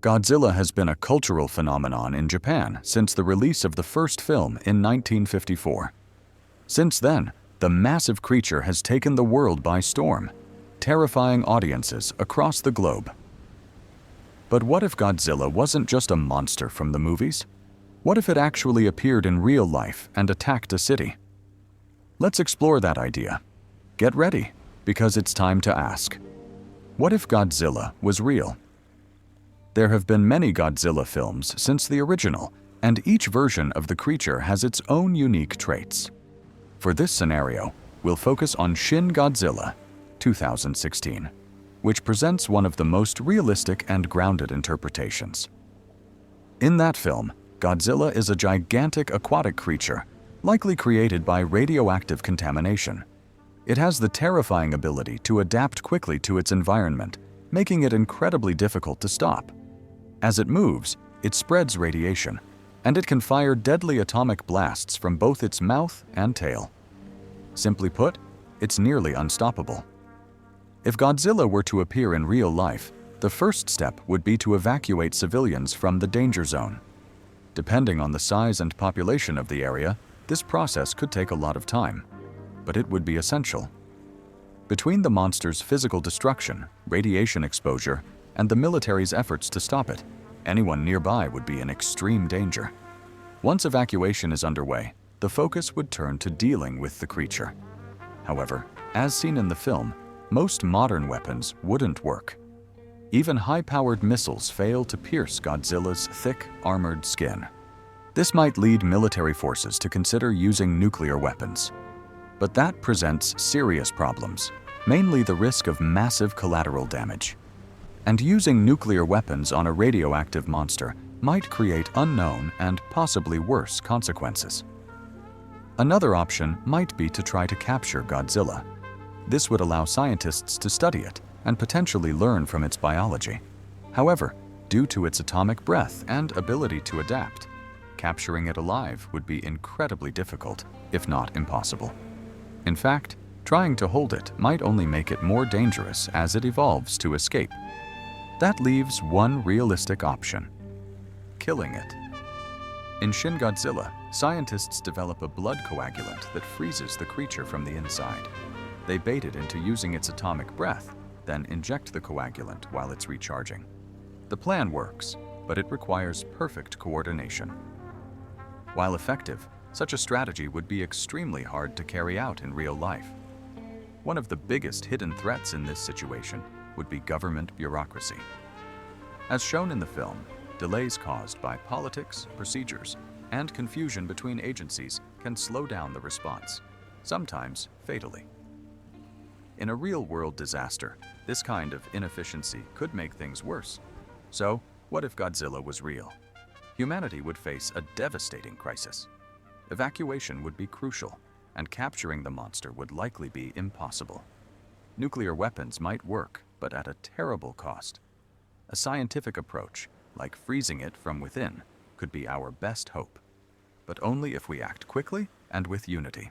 Godzilla has been a cultural phenomenon in Japan since the release of the first film in 1954. Since then, the massive creature has taken the world by storm, terrifying audiences across the globe. But what if Godzilla wasn't just a monster from the movies? What if it actually appeared in real life and attacked a city? Let's explore that idea. Get ready, because it's time to ask, what if Godzilla was real? There have been many Godzilla films since the original, and each version of the creature has its own unique traits. For this scenario, we'll focus on Shin Godzilla, 2016, which presents one of the most realistic and grounded interpretations. In that film, Godzilla is a gigantic aquatic creature, likely created by radioactive contamination. It has the terrifying ability to adapt quickly to its environment, making it incredibly difficult to stop. As it moves, it spreads radiation, and it can fire deadly atomic blasts from both its mouth and tail. Simply put, it's nearly unstoppable. If Godzilla were to appear in real life, the first step would be to evacuate civilians from the danger zone. Depending on the size and population of the area, this process could take a lot of time, but it would be essential. Between the monster's physical destruction, radiation exposure, and the military's efforts to stop it, anyone nearby would be in extreme danger. Once evacuation is underway, the focus would turn to dealing with the creature. However, as seen in the film, most modern weapons wouldn't work. Even high-powered missiles fail to pierce Godzilla's thick, armored skin. This might lead military forces to consider using nuclear weapons. But that presents serious problems, mainly the risk of massive collateral damage. And using nuclear weapons on a radioactive monster might create unknown and possibly worse consequences. Another option might be to try to capture Godzilla. This would allow scientists to study it and potentially learn from its biology. However, due to its atomic breath and ability to adapt, capturing it alive would be incredibly difficult, if not impossible. In fact, trying to hold it might only make it more dangerous as it evolves to escape. That leaves one realistic option: killing it. In Shin Godzilla, scientists develop a blood coagulant that freezes the creature from the inside. They bait it into using its atomic breath, then inject the coagulant while it's recharging. The plan works, but it requires perfect coordination. While effective, such a strategy would be extremely hard to carry out in real life. One of the biggest hidden threats in this situation would be government bureaucracy. As shown in the film, delays caused by politics, procedures, and confusion between agencies can slow down the response, sometimes fatally. In a real-world disaster, this kind of inefficiency could make things worse. So, what if Godzilla was real? Humanity would face a devastating crisis. Evacuation would be crucial, and capturing the monster would likely be impossible. Nuclear weapons might work, but at a terrible cost. A scientific approach, like freezing it from within, could be our best hope. But only if we act quickly and with unity.